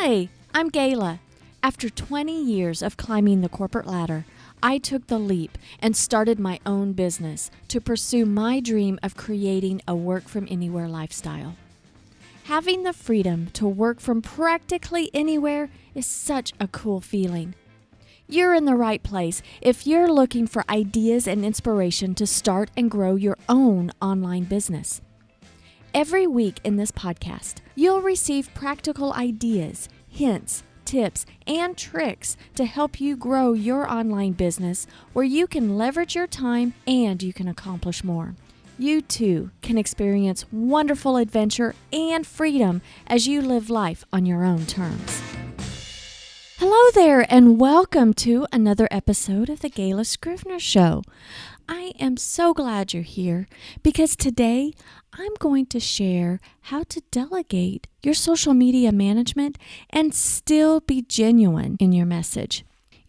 Hi, I'm Gayla. After 20 years of climbing the corporate ladder, I took the leap and started my own business to pursue my dream of creating a work-from-anywhere lifestyle. Having the freedom to work from practically anywhere is such a cool feeling. You're in the right place if you're looking for ideas and inspiration to start and grow your own online business. Every week in this podcast, you'll receive practical ideas, hints, tips, and tricks to help you grow your online business where you can leverage your time and you can accomplish more. You too can experience wonderful adventure and freedom as you live life on your own terms. Hello there, and welcome to another episode of the Gayla Scrivener Show. I am so glad you're here because today I'm going to share how to delegate your social media management and still be genuine in your message.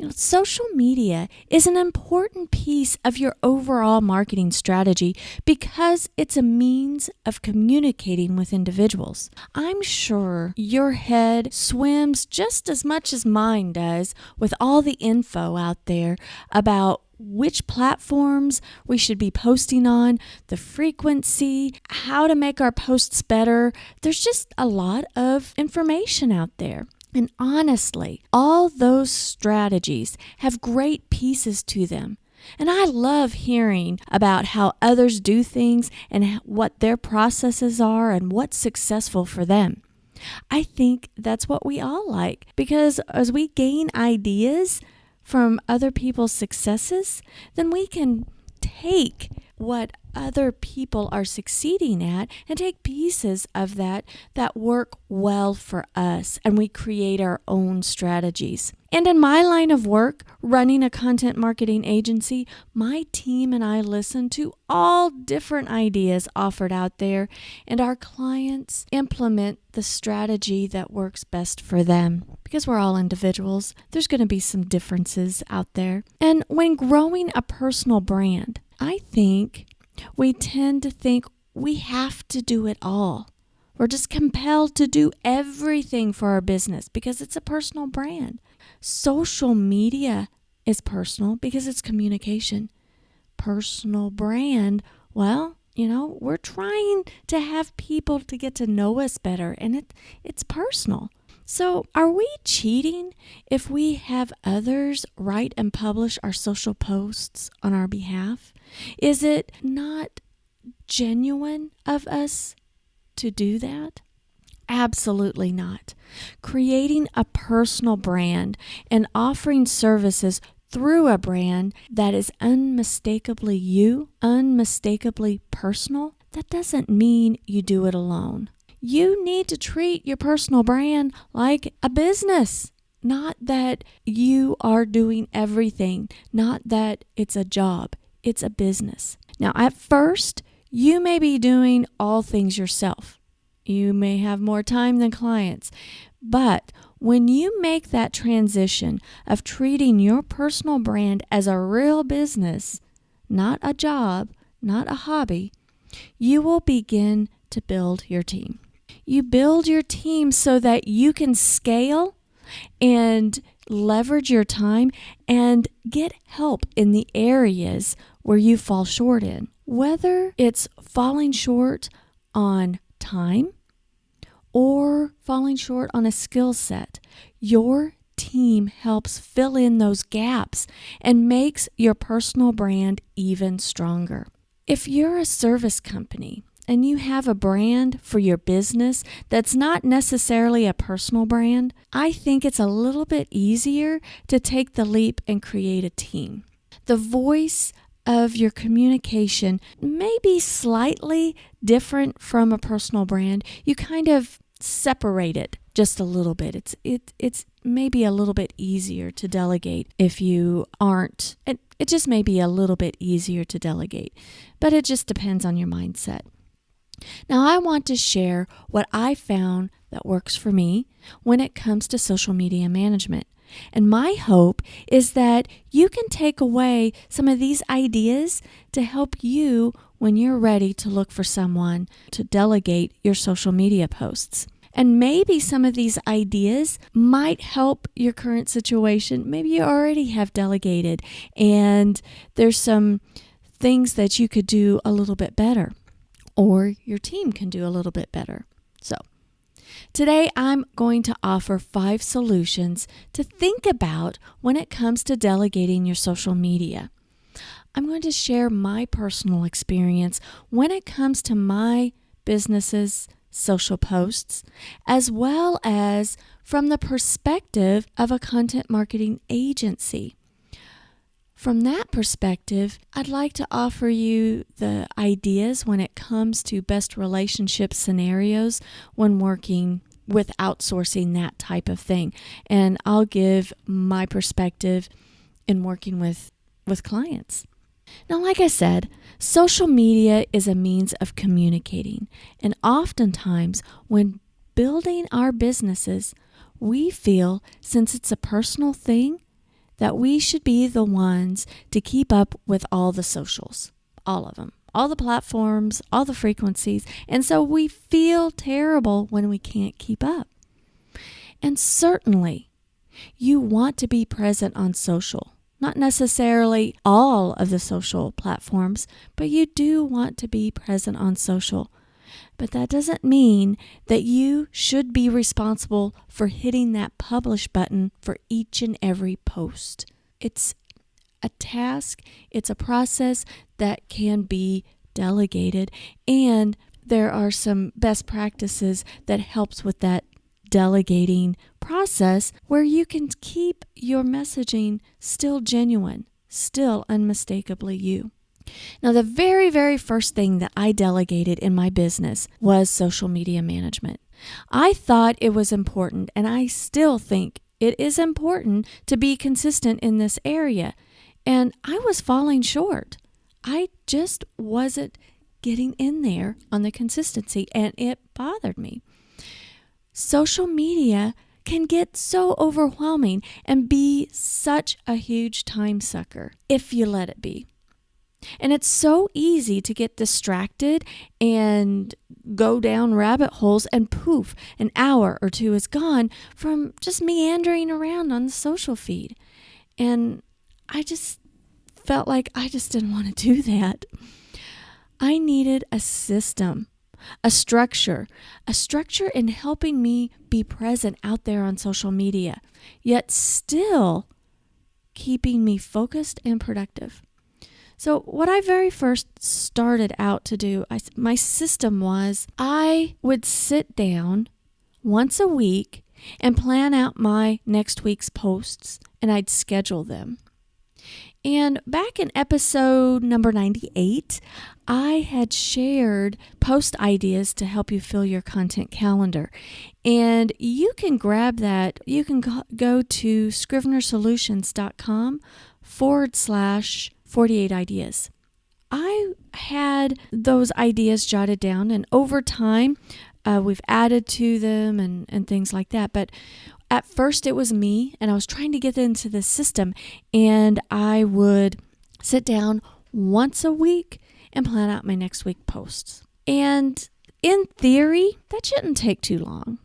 Social media is an important piece of your overall marketing strategy because it's a means of communicating with individuals. I'm sure your head swims just as much as mine does with all the info out there about which platforms we should be posting on, the frequency, how to make our posts better. There's just a lot of information out there. And honestly, all those strategies have great pieces to them. And I love hearing about how others do things and what their processes are and what's successful for them. I think that's what we all like because as we gain ideas from other people's successes, then we can take what other people are succeeding at and take pieces of that work well for us, and we create our own strategies. And in my line of work, running a content marketing agency, my team and I listen to all different ideas offered out there, and our clients implement the strategy that works best for them. Because we're all individuals, there's going to be some differences out there. And when growing a personal brand, I think we tend to think we have to do it all. We're just compelled to do everything for our business because it's a personal brand. Social media is personal because it's communication. Personal brand, well, we're trying to have people to get to know us better, and it's personal. So are we cheating if we have others write and publish our social posts on our behalf? Is it not genuine of us to do that? Absolutely not. Creating a personal brand and offering services through a brand that is unmistakably you, unmistakably personal, that doesn't mean you do it alone. You need to treat your personal brand like a business, not that you are doing everything, not that it's a job, it's a business. Now, at first, you may be doing all things yourself. You may have more time than clients, but when you make that transition of treating your personal brand as a real business, not a job, not a hobby, you will begin to build your team. You build your team so that you can scale and leverage your time and get help in the areas where you fall short in. Whether it's falling short on time or falling short on a skill set, your team helps fill in those gaps and makes your personal brand even stronger. If you're a service company and you have a brand for your business that's not necessarily a personal brand, I think it's a little bit easier to take the leap and create a team. The voice of your communication may be slightly different from a personal brand. You kind of separate it just a little bit. It's maybe a little bit easier to delegate if you aren't. It just may be a little bit easier to delegate, but it just depends on your mindset. Now, I want to share what I found that works for me when it comes to social media management. And my hope is that you can take away some of these ideas to help you when you're ready to look for someone to delegate your social media posts. And maybe some of these ideas might help your current situation. Maybe you already have delegated and there's some things that you could do a little bit better, or your team can do a little bit better. So today I'm going to offer 5 solutions to think about when it comes to delegating your social media. I'm going to share my personal experience when it comes to my business's social posts, as well as from the perspective of a content marketing agency. From that perspective, I'd like to offer you the ideas when it comes to best relationship scenarios when working with outsourcing that type of thing. And I'll give my perspective in working with clients. Now, like I said, social media is a means of communicating. And oftentimes, when building our businesses, we feel, since it's a personal thing, that we should be the ones to keep up with all the socials, all of them, all the platforms, all the frequencies. And so we feel terrible when we can't keep up. And certainly, you want to be present on social. Not necessarily all of the social platforms, but you do want to be present on social. But that doesn't mean that you should be responsible for hitting that publish button for each and every post. It's a task, it's a process that can be delegated, and there are some best practices that helps with that delegating process where you can keep your messaging still genuine, still unmistakably you. Now, the very, very first thing that I delegated in my business was social media management. I thought it was important, and I still think it is important to be consistent in this area. And I was falling short. I just wasn't getting in there on the consistency, and it bothered me. Social media can get so overwhelming and be such a huge time sucker if you let it be. And it's so easy to get distracted and go down rabbit holes, and poof, an hour or two is gone from just meandering around on the social feed. And I just felt like I just didn't want to do that. I needed a system, a structure in helping me be present out there on social media, yet still keeping me focused and productive. So what I very first started out to do, my system was I would sit down once a week and plan out my next week's posts, and I'd schedule them. And back in episode number 98, I had shared post ideas to help you fill your content calendar. And you can grab that. You can go to scrivenersolutions.com/48 ideas. I had those ideas jotted down, and over time, we've added to them and things like that. But at first it was me, and I was trying to get into the system, and I would sit down once a week and plan out my next week posts. And in theory, that shouldn't take too long.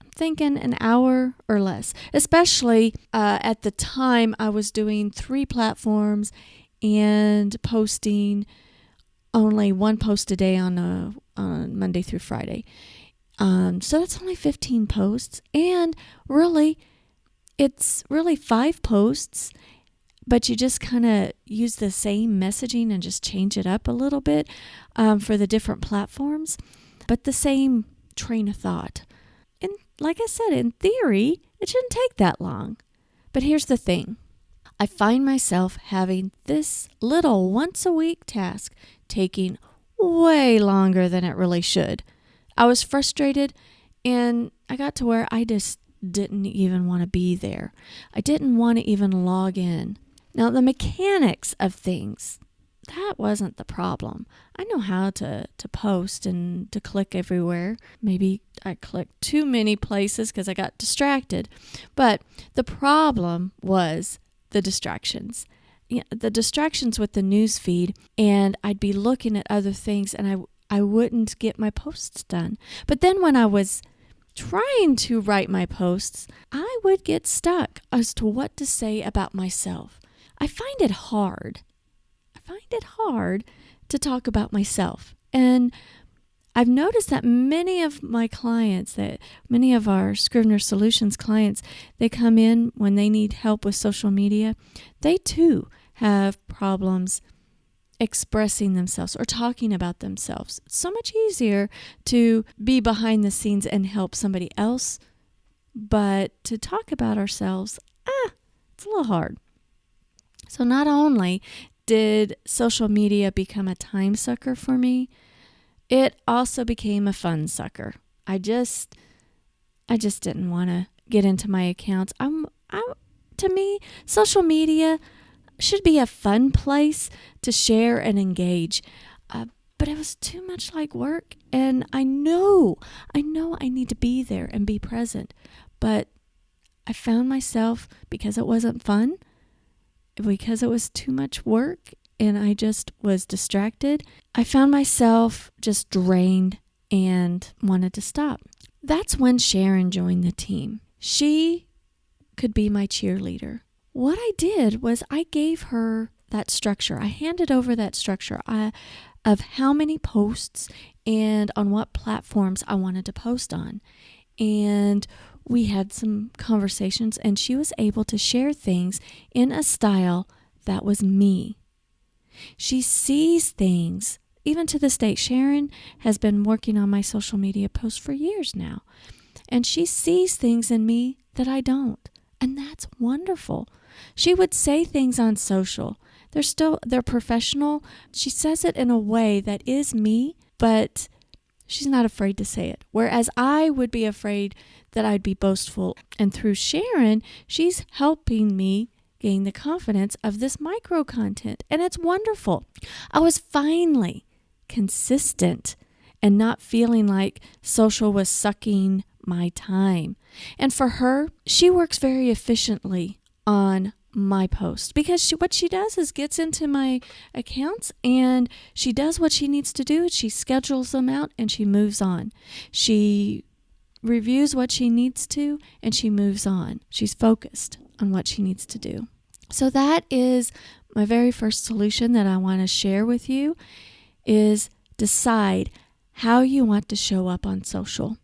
I'm thinking an hour or less, especially at the time I was doing 3 platforms and posting only 1 post a day on Monday through Friday. So that's only 15 posts, and really, it's really 5 posts, but you just kind of use the same messaging and just change it up a little bit for the different platforms, but the same train of thought. And like I said, in theory, it shouldn't take that long. But here's the thing. I find myself having this little once-a-week task taking way longer than it really should. I was frustrated, and I got to where I just didn't even want to be there. I didn't want to even log in. Now, the mechanics of things, that wasn't the problem. I know how to post and to click everywhere. Maybe I clicked too many places because I got distracted. But the problem was the distractions. The distractions with the news feed, and I'd be looking at other things, and I wouldn't get my posts done. But then when I was trying to write my posts, I would get stuck as to what to say about myself. I find it hard. To talk about myself. And I've noticed that many of my clients, that many of our Scrivener Solutions clients, they come in when they need help with social media. They too have problems expressing themselves or talking about themselves. It's so much easier to be behind the scenes and help somebody else, but to talk about ourselves, it's a little hard. So not only did social media become a time sucker for me, it also became a fun sucker. I just didn't want to get into my accounts. To me, social media should be a fun place to share and engage. But it was too much like work, and I know I need to be there and be present. But I found myself, because it wasn't fun, because it was too much work and I just was distracted, I found myself just drained and wanted to stop. That's when Sharon joined the team. She could be my cheerleader. What I did was I gave her that structure. I handed over that structure of how many posts and on what platforms I wanted to post on. And we had some conversations, and she was able to share things in a style that was me. She sees things, even to this day. Sharon has been working on my social media posts for years now, and she sees things in me that I don't, and that's wonderful. She would say things on social. They're professional. She says it in a way that is me, but she's not afraid to say it. Whereas I would be afraid that I'd be boastful. And through Sharon, she's helping me gain the confidence of this micro content. And it's wonderful. I was finally consistent and not feeling like social was sucking my time. And for her, she works very efficiently on my posts, because what she does is gets into my accounts and she does what she needs to do. She schedules them out and she moves on. She reviews what she needs to and she moves on. She's focused on what she needs to do. So that is my very first solution that I want to share with you, is decide how you want to show up on social.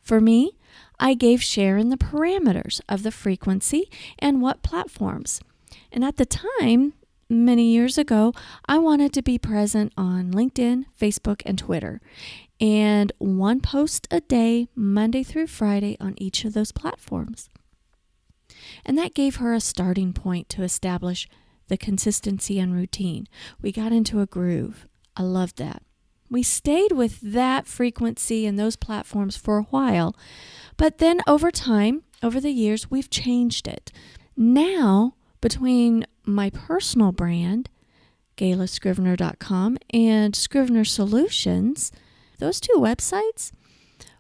For me, I gave Sharon the parameters of the frequency and what platforms. And at the time, many years ago, I wanted to be present on LinkedIn, Facebook, and Twitter. And one post a day, Monday through Friday, on each of those platforms. And that gave her a starting point to establish the consistency and routine. We got into a groove. I loved that. We stayed with that frequency and those platforms for a while. But then over time, over the years, we've changed it. Now, between my personal brand, GaylaScrivener.com, and Scrivener Solutions, those two websites,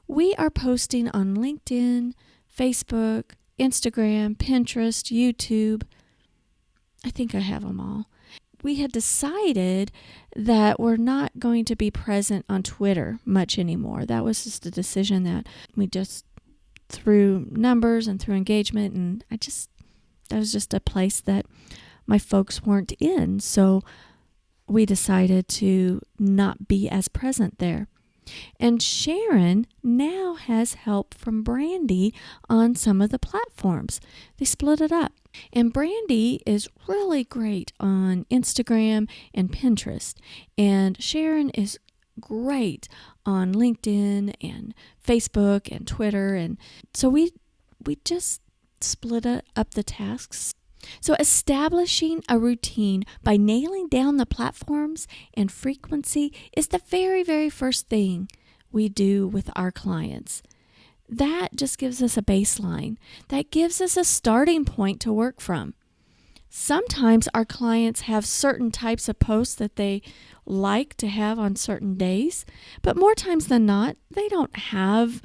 we are posting on LinkedIn, Facebook, Instagram, Pinterest, YouTube. I think I have them all. We had decided that we're not going to be present on Twitter much anymore. That was just a decision that we just, through numbers and through engagement, and that was just a place that my folks weren't in. So we decided to not be as present there. And Sharon now has help from Brandy on some of the platforms. They split it up. And Brandy is really great on Instagram and Pinterest. And Sharon is great on LinkedIn and Facebook and Twitter. And so we just split up the tasks. So establishing a routine by nailing down the platforms and frequency is the very, very first thing we do with our clients. That just gives us a baseline. That gives us a starting point to work from. Sometimes our clients have certain types of posts that they like to have on certain days, but more times than not, they don't have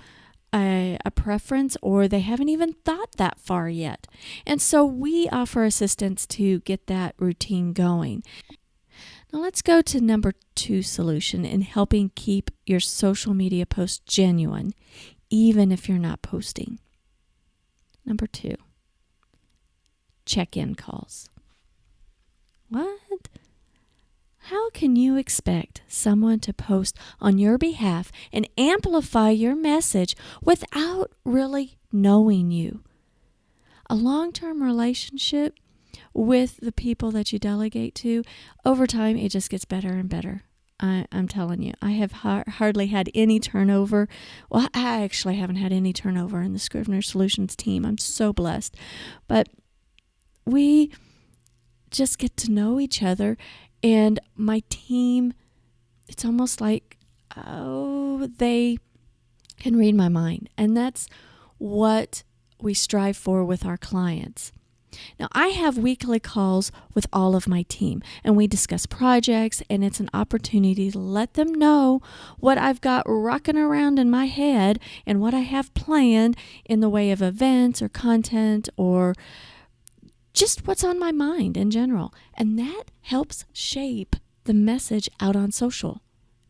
a preference, or they haven't even thought that far yet. And so we offer assistance to get that routine going. Now let's go to number 2 solution in helping keep your social media posts genuine, even if you're not posting. Number 2, check-in calls. What? How can you expect someone to post on your behalf and amplify your message without really knowing you? A long-term relationship with the people that you delegate to, over time, it just gets better and better. I'm telling you, I have hardly had any turnover. Well, I actually haven't had any turnover in the Scrivener Solutions team. I'm so blessed. But we just get to know each other, and my team, it's almost like, they can read my mind. And that's what we strive for with our clients. Now, I have weekly calls with all of my team, and we discuss projects, and it's an opportunity to let them know what I've got rocking around in my head and what I have planned in the way of events or content or just what's on my mind in general. And that helps shape the message out on social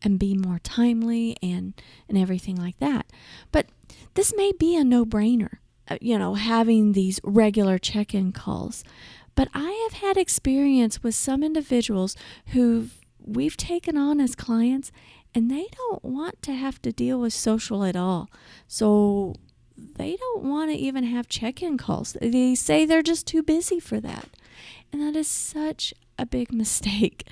and be more timely and everything like that. But this may be a no-brainer, having these regular check-in calls. But I have had experience with some individuals who we've taken on as clients, and they don't want to have to deal with social at all. So they don't want to even have check-in calls. They say they're just too busy for that. And that is such a big mistake.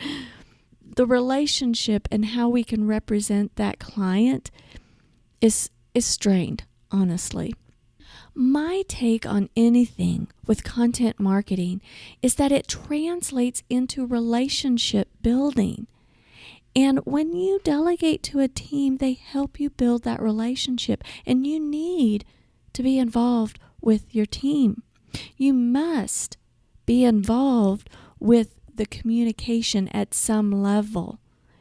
The relationship and how we can represent that client is strained, honestly. My take on anything with content marketing is that it translates into relationship building. And when you delegate to a team, they help you build that relationship. And you need to be involved with your team. You must be involved with the communication at some level.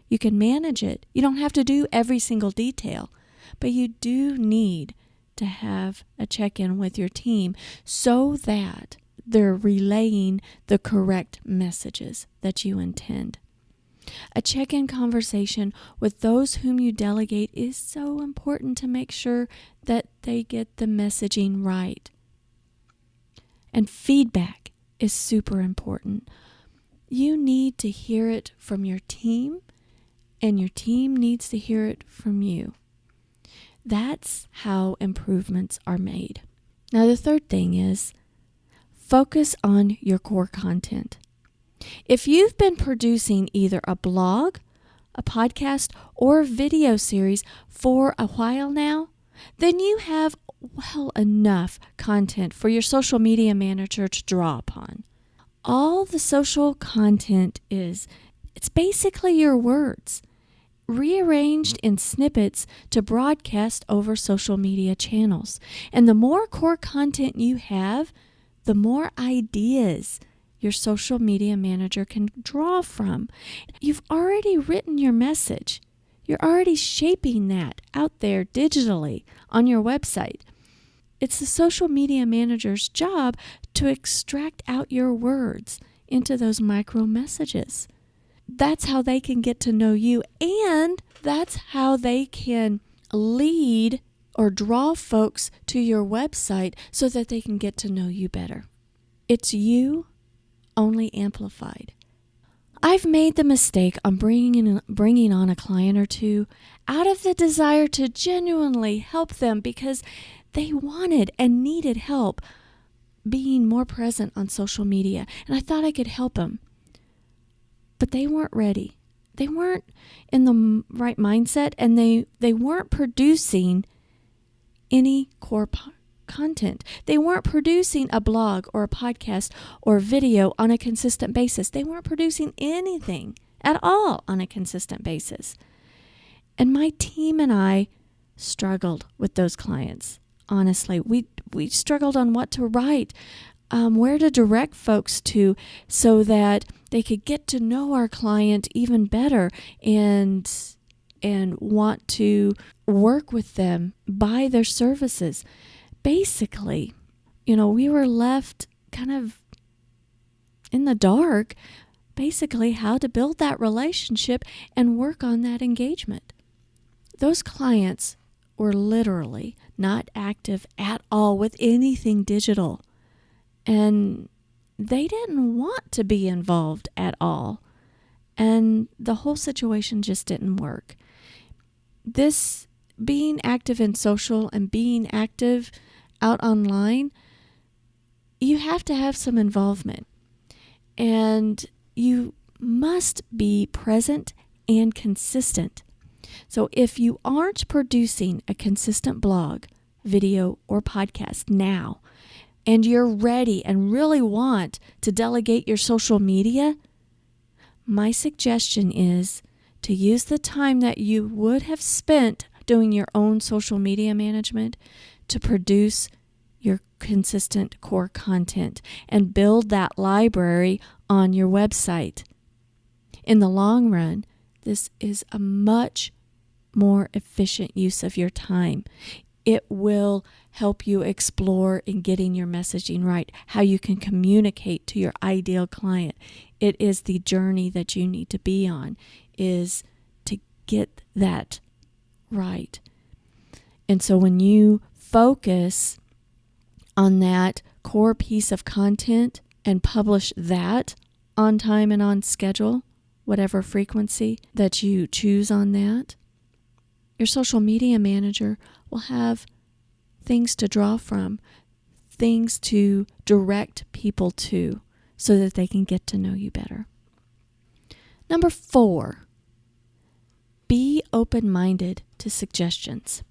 You can manage it. You don't have to do every single detail, but you do need to have a check-in with your team so that they're relaying the correct messages that you intend. A check-in conversation with those whom you delegate is so important to make sure that they get the messaging right. And feedback is super important. You need to hear it from your team, and your team needs to hear it from you. That's how improvements are made. Now, the third thing is focus on your core content. If you've been producing either a blog, a podcast, or a video series for a while now, then you have well enough content for your social media manager to draw upon. All the social content it's basically your words, rearranged in snippets to broadcast over social media channels. And the more core content you have, the more ideas your social media manager can draw from. You've already written your message. You're already shaping that out there digitally on your website. It's the social media manager's job to extract out your words into those micro messages. That's how they can get to know you, and that's how they can lead or draw folks to your website so that they can get to know you better. It's you, only amplified. I've made the mistake on bringing on a client or two out of the desire to genuinely help them because they wanted and needed help being more present on social media, and I thought I could help them. But they weren't ready. They weren't in the right mindset, and they weren't producing any core content. They weren't producing a blog or a podcast or video on a consistent basis. They weren't producing anything at all on a consistent basis. And my team and I struggled with those clients. Honestly, we struggled on what to write, where to direct folks to so that they could get to know our client even better and want to work with them, buy their services. Basically, we were left kind of in the dark, basically how to build that relationship and work on that engagement. Those clients were literally not active at all with anything digital. And they didn't want to be involved at all. And the whole situation just didn't work. This being active in social and being active out online, you have to have some involvement. And you must be present and consistent. So if you aren't producing a consistent blog, video, or podcast now, and you're ready and really want to delegate your social media, my suggestion is to use the time that you would have spent doing your own social media management to produce your consistent core content and build that library on your website. In the long run, this is a much more efficient use of your time. It will help you explore in getting your messaging right, how you can communicate to your ideal client. It is the journey that you need to be on, is to get that right. And so when you focus on that core piece of content and publish that on time and on schedule, whatever frequency that you choose on that, your social media manager will have things to draw from, things to direct people to, so that they can get to know you better. Number 4, be open-minded to suggestions.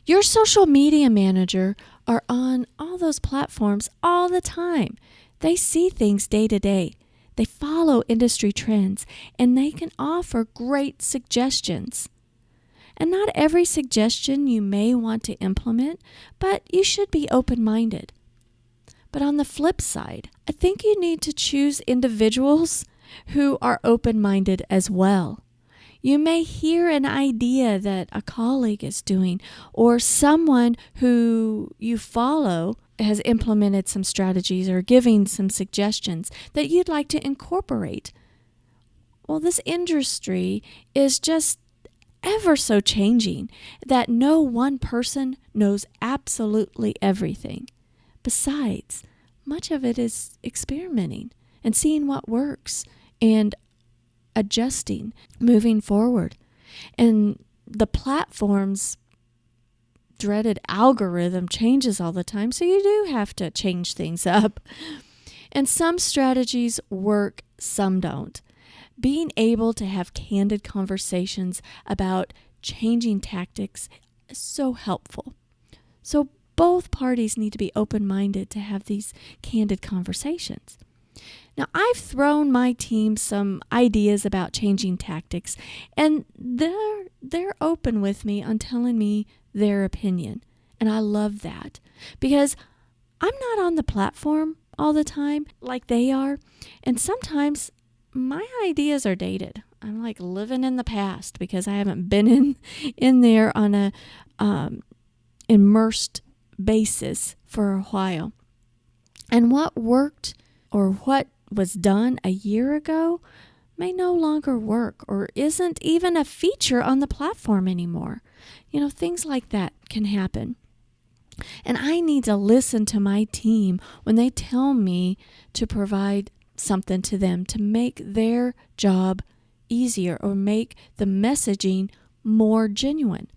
Your social media manager are on all those platforms all the time. They see things day to day. They follow industry trends, and they can offer great suggestions. And not every suggestion you may want to implement, but you should be open-minded. But on the flip side, I think you need to choose individuals who are open-minded as well. You may hear an idea that a colleague is doing, or someone who you follow has implemented some strategies or giving some suggestions that you'd like to incorporate. Well, this industry is just ever so changing that no one person knows absolutely everything. Besides, much of it is experimenting and seeing what works and adjusting, moving forward. And the platform's dreaded algorithm changes all the time, so you do have to change things up. And some strategies work, some don't. Being able to have candid conversations about changing tactics is so helpful. So both parties need to be open-minded to have these candid conversations. Now, I've thrown my team some ideas about changing tactics, and they're open with me on telling me their opinion. And I love that, because I'm not on the platform all the time like they are, and sometimes my ideas are dated. I'm like living in the past because I haven't been in there on a immersed basis for a while. And what worked or what was done a year ago may no longer work or isn't even a feature on the platform anymore. Things like that can happen. And I need to listen to my team when they tell me to provide something to them to make their job easier or make the messaging more genuine.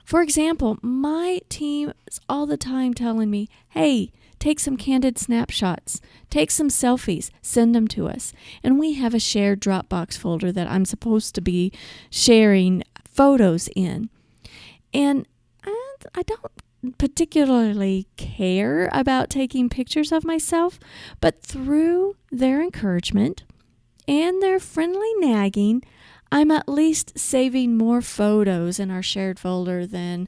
For example, my team is all the time telling me, hey, take some candid snapshots, take some selfies, send them to us. And we have a shared Dropbox folder that I'm supposed to be sharing photos in. And I don't particularly care about taking pictures of myself, but through their encouragement and their friendly nagging, I'm at least saving more photos in our shared folder than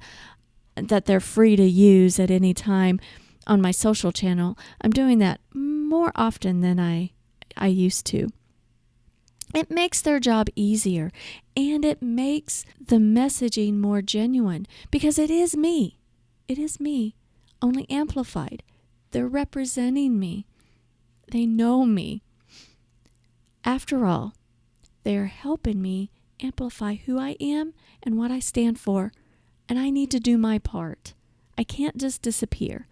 that they're free to use at any time on my social channel. I'm doing that more often than I used to. It makes their job easier, and it makes the messaging more genuine, because it is me. It is me, only amplified. They're representing me. They know me. After all, they are helping me amplify who I am and what I stand for and I need to do my part. I can't just disappear.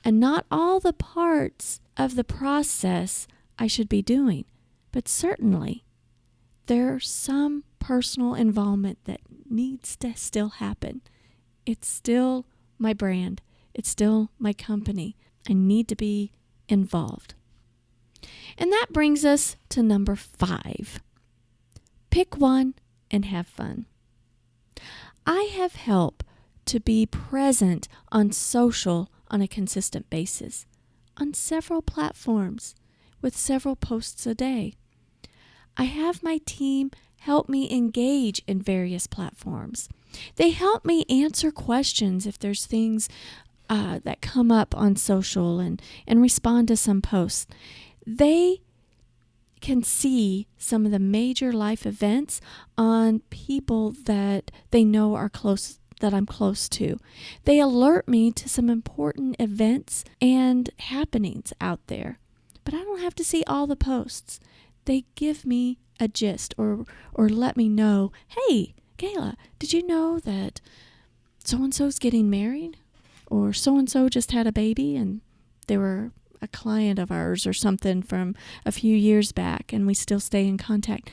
And not all the parts of the process I should be doing, but certainly there's some personal involvement that needs to still happen. It's still my brand. It's still my company. I need to be involved. And that brings us to number 5. Pick one and have fun. I have help to be present on social on a consistent basis, on several platforms, with several posts a day. I have my team help me engage in various platforms. They help me answer questions if there's things that come up on social and respond to some posts. They can see some of the major life events on people that they know are close, that I'm close to. They alert me to some important events and happenings out there. But I don't have to see all the posts. They give me a gist or let me know, hey, Kayla, did you know that so-and-so's getting married? Or so-and-so just had a baby and they were a client of ours or something from a few years back and we still stay in contact.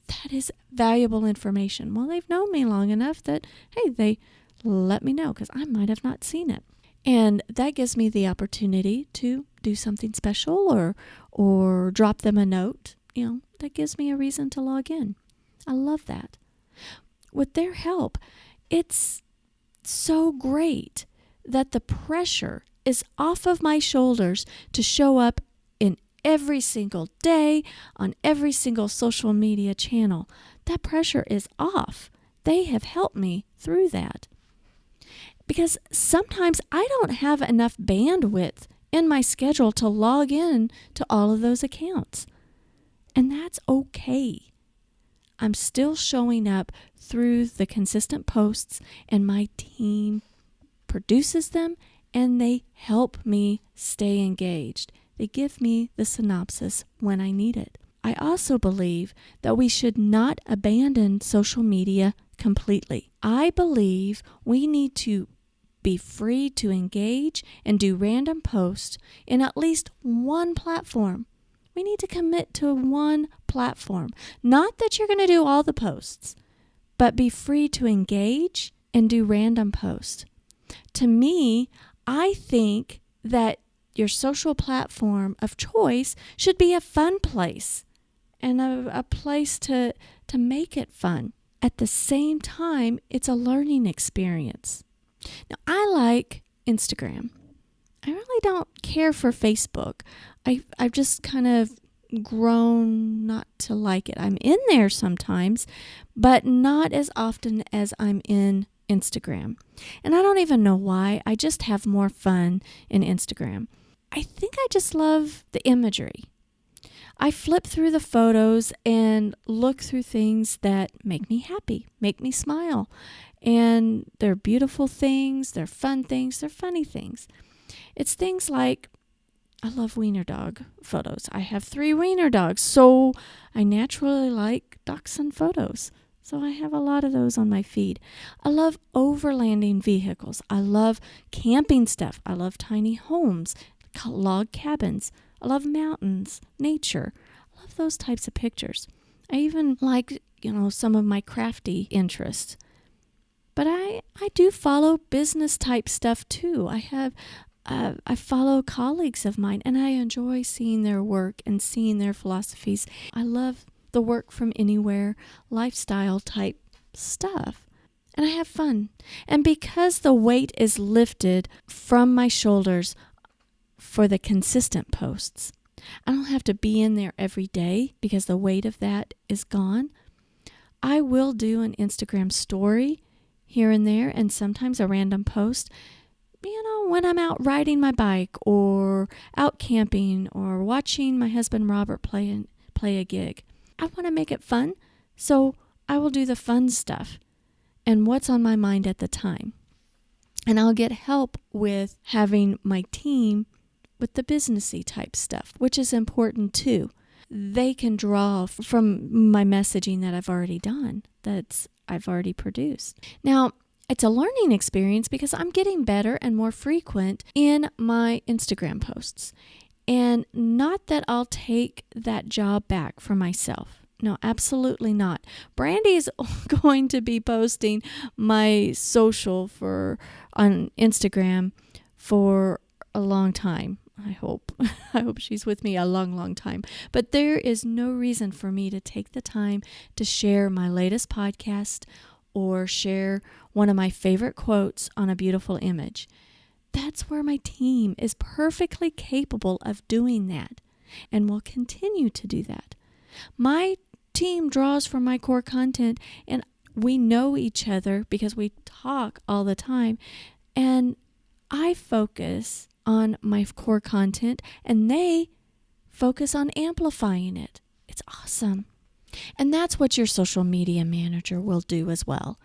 That is valuable information. Well, they've known me long enough that, hey, they let me know because I might have not seen it. And that gives me the opportunity to do something special or drop them a note. That gives me a reason to log in. I love that. With their help, it's so great that the pressure is off of my shoulders to show up in every single day on every single social media channel. That pressure is off. They have helped me through that. Because sometimes I don't have enough bandwidth in my schedule to log in to all of those accounts. And that's okay. I'm still showing up through the consistent posts, and my team produces them, and they help me stay engaged. They give me the synopsis when I need it. I also believe that we should not abandon social media completely. I believe we need to be free to engage and do random posts in at least one platform. We need to commit to one platform. Not that you're going to do all the posts, but be free to engage and do random posts. To me, I think that your social platform of choice should be a fun place and a place to make it fun. At the same time, it's a learning experience. Now, I like Instagram. I really don't care for Facebook. I've just kind of grown not to like it. I'm in there sometimes, but not as often as I'm in Instagram. And I don't even know why. I just have more fun in Instagram. I think I just love the imagery. I flip through the photos and look through things that make me happy, make me smile. And they're beautiful things, they're fun things, they're funny things. It's things like, I love wiener dog photos. I have 3 wiener dogs, so I naturally like dachshund photos. So I have a lot of those on my feed. I love overlanding vehicles. I love camping stuff. I love tiny homes, log cabins. I love mountains, nature. I love those types of pictures. I even like, some of my crafty interests. But I do follow business type stuff too. I follow colleagues of mine, and I enjoy seeing their work and seeing their philosophies. I love the work from anywhere, lifestyle type stuff. And I have fun. And because the weight is lifted from my shoulders for the consistent posts, I don't have to be in there every day because the weight of that is gone. I will do an Instagram story here and there, and sometimes a random post, when I'm out riding my bike or out camping or watching my husband Robert play a gig. I want to make it fun, so I will do the fun stuff and what's on my mind at the time. And I'll get help with having my team with the businessy type stuff, which is important too. They can draw from my messaging that I've already done, I've already produced. Now, It's a learning experience because I'm getting better and more frequent in my Instagram posts. And not that I'll take that job back for myself. No, absolutely not. Brandy's going to be posting my social on Instagram for a long time. I hope. I hope she's with me a long, long time. But there is no reason for me to take the time to share my latest podcast or share one of my favorite quotes on a beautiful image. That's where my team is perfectly capable of doing that and will continue to do that. My team draws from my core content, and we know each other because we talk all the time, and I focus on my core content and they focus on amplifying it. It's awesome. And that's what your social media manager will do as well.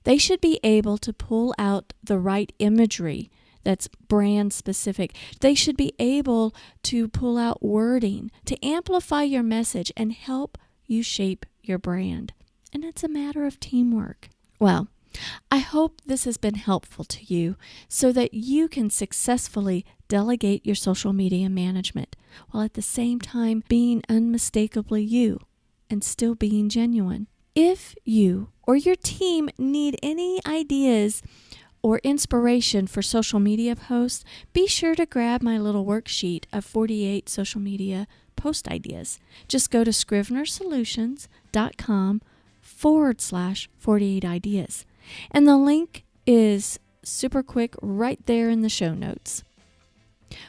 They should be able to pull out the right imagery that's brand specific. They should be able to pull out wording to amplify your message and help you shape your brand. And it's a matter of teamwork. Well, I hope this has been helpful to you so that you can successfully delegate your social media management while at the same time being unmistakably you and still being genuine. If you or your team need any ideas or inspiration for social media posts, be sure to grab my little worksheet of 48 social media post ideas. Just go to scrivenersolutions.com/48 ideas. And the link is super quick right there in the show notes.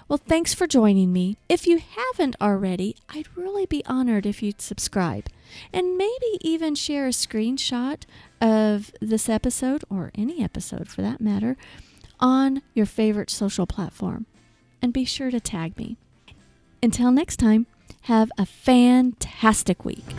Well, thanks for joining me. If you haven't already, I'd really be honored if you'd subscribe and maybe even share a screenshot of this episode, or any episode for that matter, on your favorite social platform. And be sure to tag me. Until next time, have a fantastic week.